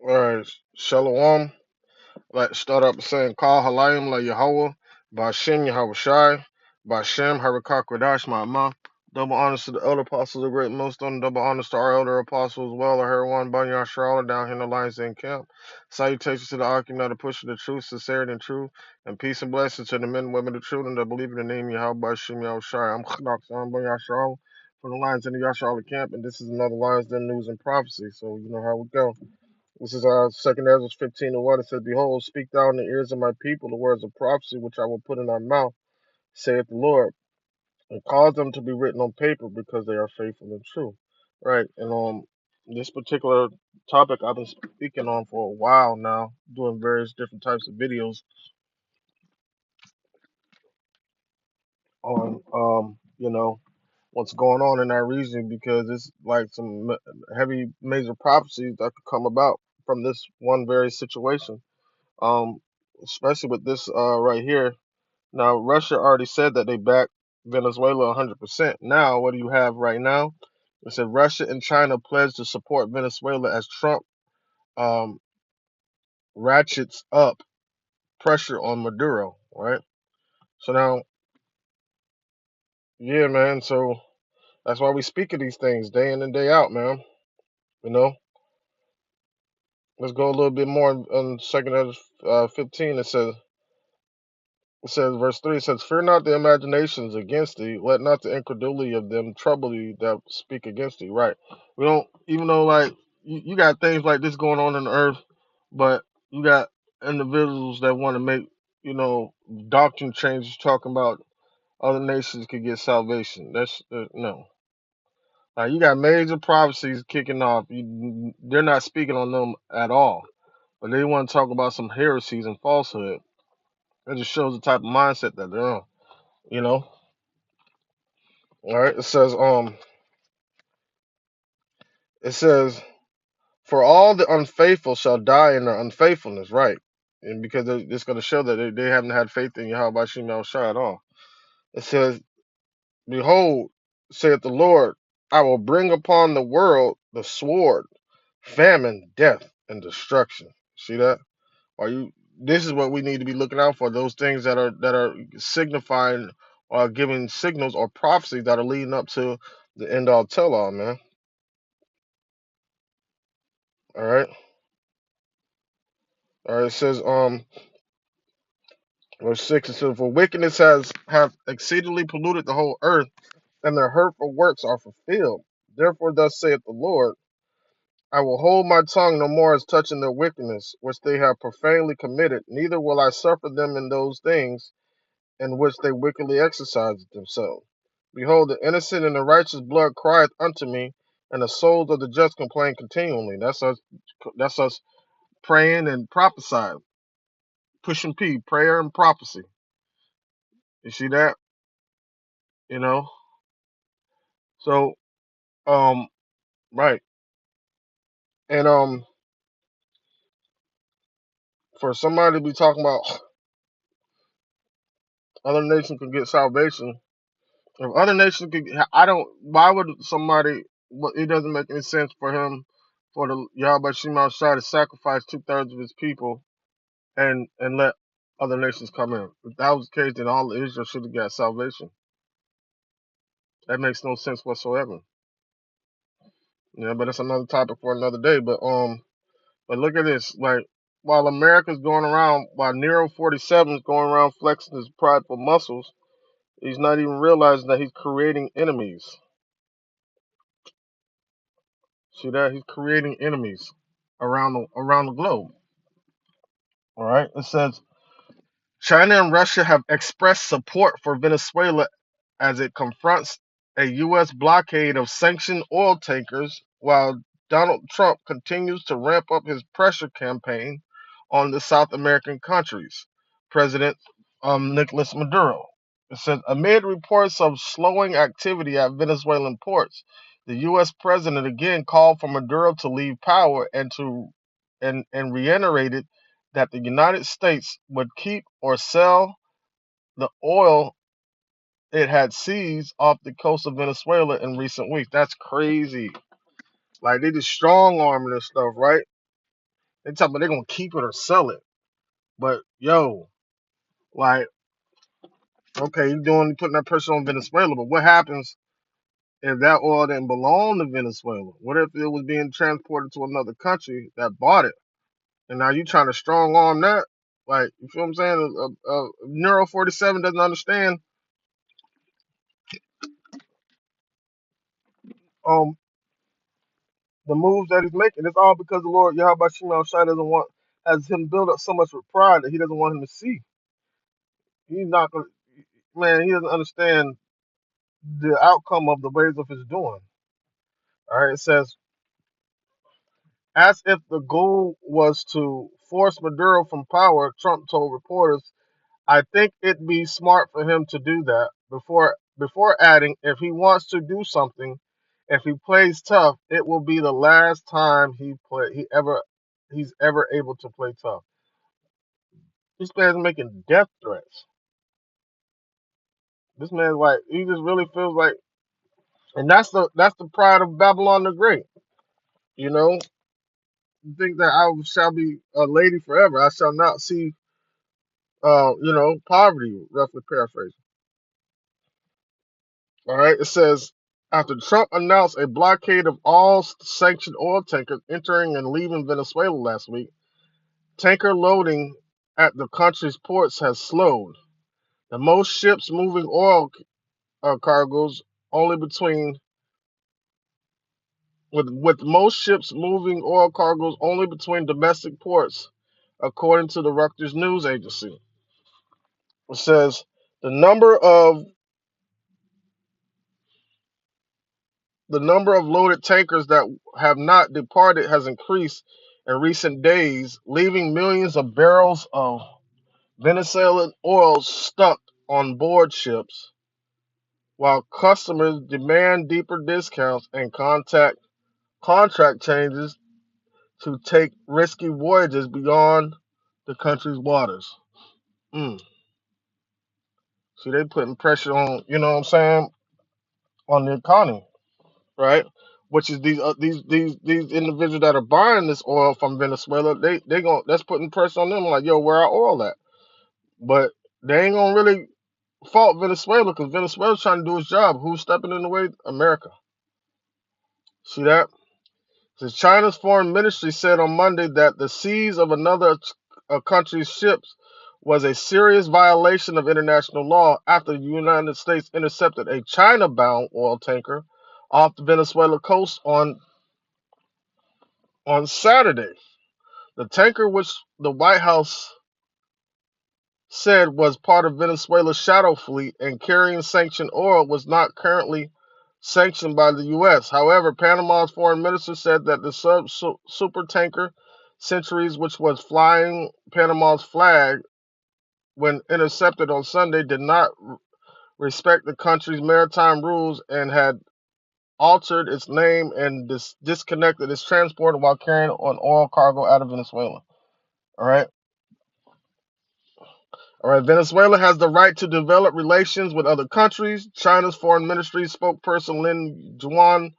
All right, Shalom. Like start up saying Call Halayim La Yahweh, Bashem Yahweh Shai, Bashem Harakak Radash Ma'ama. Double honors to the elder apostles of great millstone, double honors to our elder apostles as well, the one Bunyan Charlotte down here in the Lions Den camp. Salutations to the Archimate, the push of the truth, sincerity and truth, and peace and blessings to the men and women of truth and that believe in the name Yahweh Bashem Yahweh Shai. I'm Chnox, I'm Bunyan Charlotte from the Lions in the Yahweh camp, and this is another Lions Den news and prophecy, so you know how we go. This is Second Ezra 15:1. It says, "Behold, speak thou in the ears of my people the words of prophecy which I will put in thy mouth, saith the Lord, and cause them to be written on paper because they are faithful and true." Right, and this particular topic I've been speaking on for a while now, doing various different types of videos on what's going on in that region because it's like some heavy major prophecies that could come about from this one very situation. um, Especially with this right here. Now, Russia already said that they back Venezuela 100%. Now, what do you have right now? It said Russia and China pledged to support Venezuela as Trump um, ratchets up pressure on Maduro, right? So now, yeah, man. So that's why we speak of these things day in and day out, man. You know, let's go a little bit more on second of 15. It says, verse 3 says, "Fear not the imaginations against thee, let not the incredulity of them trouble thee that speak against thee." Right. We don't, even though, like, you got things like this going on the earth, but you got individuals that want to make, doctrine changes talking about other nations could get salvation. That's, no. Like, you got major prophecies kicking off. They're not speaking on them at all, but they want to talk about some heresies and falsehood. It just shows the type of mindset that they're on, you know? All right, it says, for all the unfaithful shall die in their unfaithfulness, right? And because it's going to show that they haven't had faith in Yahweh Shem Shai at all. It says, "Behold, saith the Lord, I will bring upon the world the sword, famine, death, and destruction." See that? Are you? This is what we need to be looking out for. Those things that are signifying or giving signals or prophecies that are leading up to the end all tell all, man. All right. All right. It says, verse 6, it says, "For wickedness have exceedingly polluted the whole earth, and their hurtful works are fulfilled. Therefore, thus saith the Lord, I will hold my tongue no more as touching their wickedness, which they have profanely committed, neither will I suffer them in those things in which they wickedly exercise themselves. Behold, the innocent and the righteous blood crieth unto me, and the souls of the just complain continually." That's us praying and prophesying, pushing P, prayer and prophecy. You see that? You know? So, um, right. And for somebody to be talking about other nations can get salvation, if other nations could, I don't. Why would somebody? It doesn't make any sense for him, for the Yahweh Shema Shai to sacrifice 2/3 of his people and let other nations come in. If that was the case, then all of Israel should have got salvation. That makes no sense whatsoever. Yeah, but it's another topic for another day. But look at this. Like, while America's going around, while Nero 47 is going around flexing his prideful muscles, he's not even realizing that he's creating enemies. See that? He's creating enemies around the globe. All right. It says China and Russia have expressed support for Venezuela as it confronts a U.S. blockade of sanctioned oil tankers, while Donald Trump continues to ramp up his pressure campaign on the South American countries. President Nicolas Maduro. It says, amid reports of slowing activity at Venezuelan ports, the U.S. president again called for Maduro to leave power and reiterated that the United States would keep or sell the oil it had seized off the coast of Venezuela in recent weeks. That's crazy. Like, they just strong arming this stuff, right? They talking about they're gonna keep it or sell it. But yo, like, okay, you doing putting that pressure on Venezuela, but what happens if that oil didn't belong to Venezuela? What if it was being transported to another country that bought it? And now you trying to strong arm that? Like, you feel what I'm saying? Neuro 47 doesn't understand um the moves that he's making. It's all because the Lord Yahweh Shema Shai doesn't want has him build up so much with pride that he doesn't want him to see. He's not gonna man, he doesn't understand the outcome of the ways of his doing. All right, it says, as if the goal was to force Maduro from power, Trump told reporters, I think it'd be smart for him to do that before adding, if he wants to do something, if he plays tough, it will be the last time he's ever able to play tough. This man's making death threats. This man's like he just really feels like, and that's the pride of Babylon the Great. You know, you think that I shall be a lady forever. I shall not see, poverty. Roughly paraphrasing. All right, it says after Trump announced a blockade of all sanctioned oil tankers entering and leaving Venezuela last week, tanker loading at the country's ports has slowed. The most ships moving oil cargoes only between with most ships moving oil cargoes only between domestic ports, according to the Reuters news agency. It says the number of the number of loaded tankers that have not departed has increased in recent days, leaving millions of barrels of Venezuelan oil stuck on board ships, while customers demand deeper discounts and contract changes to take risky voyages beyond the country's waters. Mm. See, they putting pressure on, you know what I'm saying, on the economy, right? Which is these individuals that are buying this oil from Venezuela, they going that's putting pressure on them like, yo, where our oil at? But they ain't gonna really fault Venezuela because Venezuela's trying to do its job. Who's stepping in the way? America. See that? So China's foreign ministry said on Monday that the seize of another country's ships was a serious violation of international law after the United States intercepted a China-bound oil tanker off the Venezuela coast on Saturday. The tanker, which the White House said was part of Venezuela's shadow fleet and carrying sanctioned oil, was not currently sanctioned by the U.S. However, Panama's foreign minister said that the supertanker Centuries, which was flying Panama's flag when intercepted on Sunday, did not respect the country's maritime rules and had altered its name and disconnected its transport while carrying an oil cargo out of Venezuela. All right. All right, Venezuela has the right to develop relations with other countries. China's foreign ministry spokesperson Lin Juan,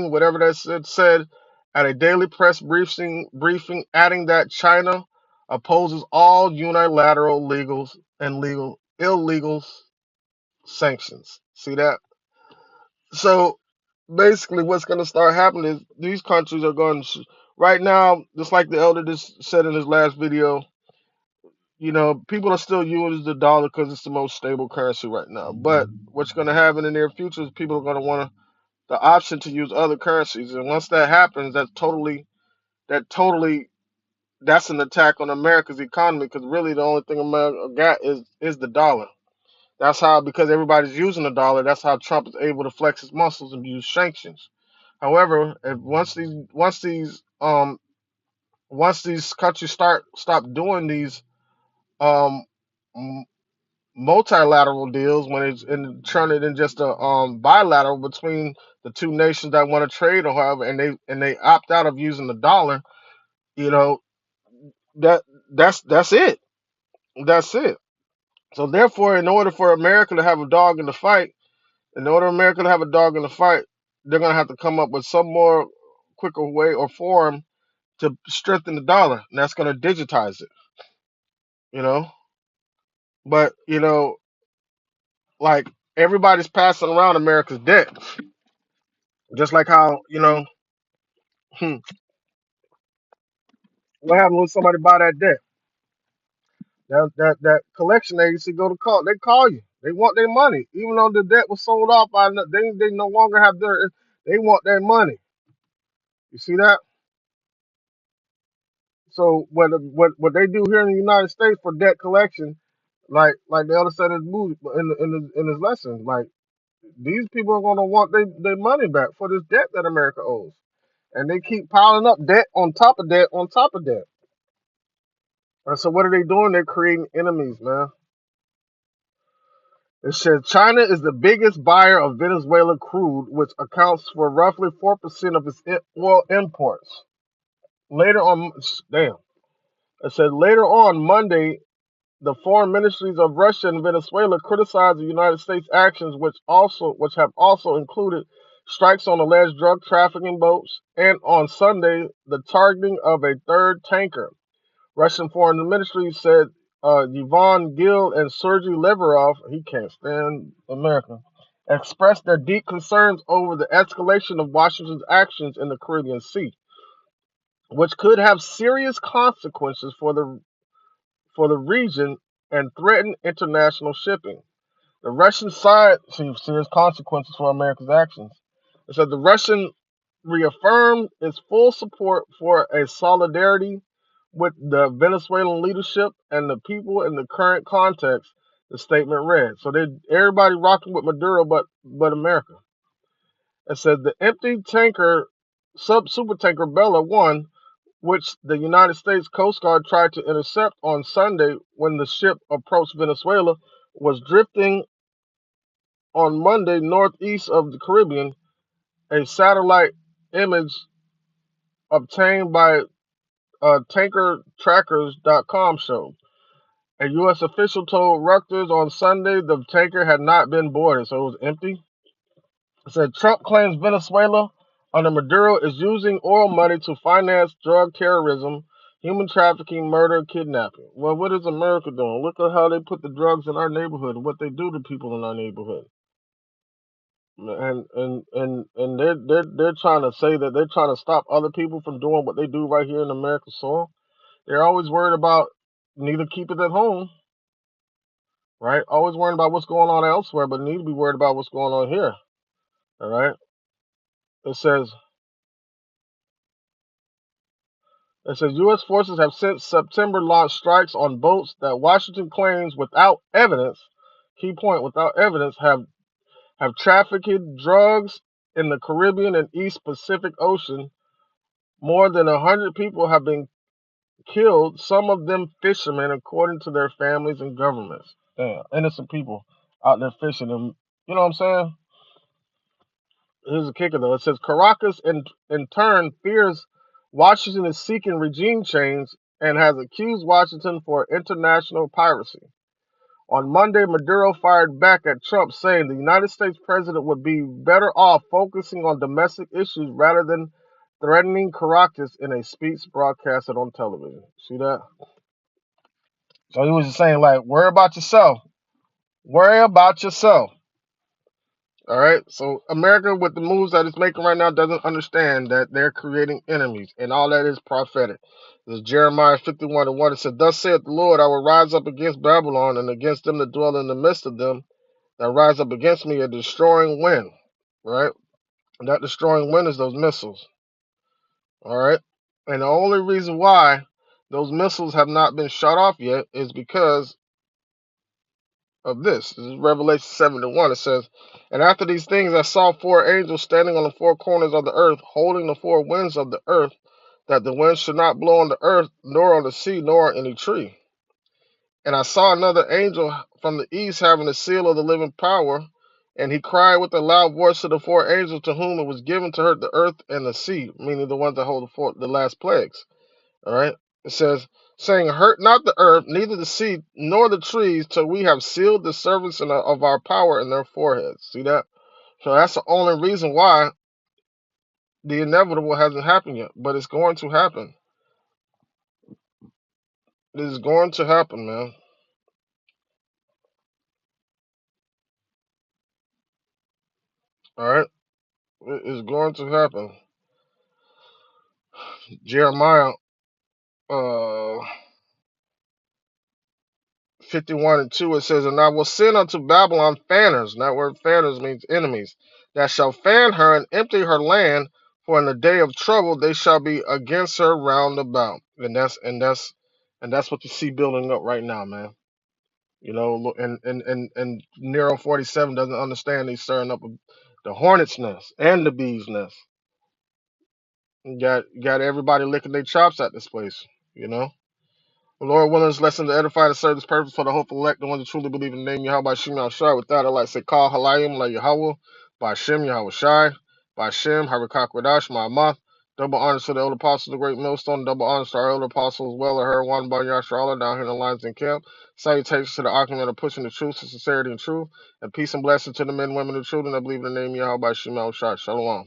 whatever that said at a daily press briefing, adding that China opposes all unilateral illegal sanctions. See that? So basically, what's going to start happening is these countries are going to, right now, just like the elder just said in his last video, people are still using the dollar because it's the most stable currency right now. But what's going to happen in the near future is people are going to want the option to use other currencies, and once that happens, that totally that's an attack on America's economy because really the only thing America got is the dollar. That's how, because everybody's using the dollar, that's how Trump is able to flex his muscles and use sanctions. However, if once these countries stop doing these um multilateral deals, when it's and turn it in just a bilateral between the two nations that want to trade or however, and they opt out of using the dollar, you know that that's it. That's it. So therefore, in order for America to have a dog in the fight, in order for America to have a dog in the fight, they're gonna have to come up with some more quicker way or form to strengthen the dollar, and that's going to digitize it. You know, but like everybody's passing around America's debt, just like how what happened when somebody buy that debt. That collection agency go to call. They call you. They want their money, even though the debt was sold off. They no longer have their. They want their money. You see that? So what they do here in the United States for debt collection, like the other said in his movie in his lesson, like these people are gonna want their money back for this debt that America owes, and they keep piling up debt on top of debt on top of debt. And so what are they doing? They're creating enemies, man. It says China is the biggest buyer of Venezuela crude, which accounts for roughly 4% of its oil imports. Later on, damn. It said later on Monday, the foreign ministries of Russia and Venezuela criticized the United States' actions, which have also included strikes on alleged drug trafficking boats, and on Sunday, the targeting of a third tanker. Russian foreign ministry said Yvonne Gill and Sergei Leverov, he can't stand America, expressed their deep concerns over the escalation of Washington's actions in the Caribbean Sea, which could have serious consequences for the region and threaten international shipping. The Russian side sees serious consequences for America's actions. It said the Russian reaffirmed its full support for a solidarity with the Venezuelan leadership and the people in the current context. The statement read. So they everybody rocking with Maduro, but America. It said the empty tanker, super tanker Bella One, which the United States Coast Guard tried to intercept on Sunday when the ship approached Venezuela, was drifting on Monday northeast of the Caribbean. A satellite image obtained by tankertrackers.com showed. A U.S. official told Reuters on Sunday the tanker had not been boarded, so it was empty. It said Trump claims Venezuela under Maduro is using oil money to finance drug terrorism, human trafficking, murder, kidnapping. Well, what is America doing? Look at how they put the drugs in our neighborhood and what they do to people in our neighborhood. And they're trying to say that they're trying to stop other people from doing what they do right here in America's soil. They're always worried about need to keep it at home, right? Always worrying about what's going on elsewhere, but need to be worried about what's going on here. All right. It says U.S. forces have since September launched strikes on boats that Washington claims without evidence, key point, without evidence, have trafficked drugs in the Caribbean and East Pacific Ocean. More than 100 people have been killed, some of them fishermen, according to their families and governments. Damn, innocent people out there fishing. And you know what I'm saying? Here's a kicker, though. It says Caracas, in turn, fears Washington is seeking regime change and has accused Washington for international piracy. On Monday, Maduro fired back at Trump, saying the United States president would be better off focusing on domestic issues rather than threatening Caracas in a speech broadcasted on television. See that? So he was just saying, like, worry about yourself. Worry about yourself. All right. So America, with the moves that it's making right now, doesn't understand that they're creating enemies, and all that is prophetic. This is Jeremiah 51:1. It said, "Thus saith the Lord, I will rise up against Babylon and against them that dwell in the midst of them, that rise up against me a destroying wind." Right. And that destroying wind is those missiles. All right. And the only reason why those missiles have not been shot off yet is because of this. This is Revelation 7:1. It says, "And after these things I saw four angels standing on the four corners of the earth, holding the four winds of the earth, that the wind should not blow on the earth, nor on the sea, nor on any tree. And I saw another angel from the east having the seal of the living power, and he cried with a loud voice to the four angels to whom it was given to hurt the earth and the sea," meaning the ones that hold the last plagues. All right. It says, saying, "Hurt not the earth, neither the sea, nor the trees, till we have sealed the servants of our power in their foreheads." See that? So that's the only reason why the inevitable hasn't happened yet, but it's going to happen. It is going to happen, man. All right, it is going to happen. Jeremiah, uh, 51:2, it says, "And I will send unto Babylon fanners," and that word fanners means enemies, "that shall fan her and empty her land, for in the day of trouble they shall be against her round about." And that's what you see building up right now, man. And Nero 47 doesn't understand he's stirring up the hornet's nest and the bee's nest. You got everybody licking their chops at this place, you know. The Lord willing this lesson to edify and serve this purpose for the hopeful elect, the ones that truly believe in the name Yahweh by Shem Shai. With that, I'd like to say, Call Halayim La Yahweh by Shem Yahweh Shai, by Shem Harakak Radash Ma'amath. Double honors to the elder apostles, the great millstone. Double honors to our elder apostles, as well as her, one by Yasharallah, down here in the lines in camp. Salutations to the argument of pushing the truth to sincerity and truth. And peace and blessing to the men, women, and children that believe in the name Yahweh by Shem Shai. Shalom.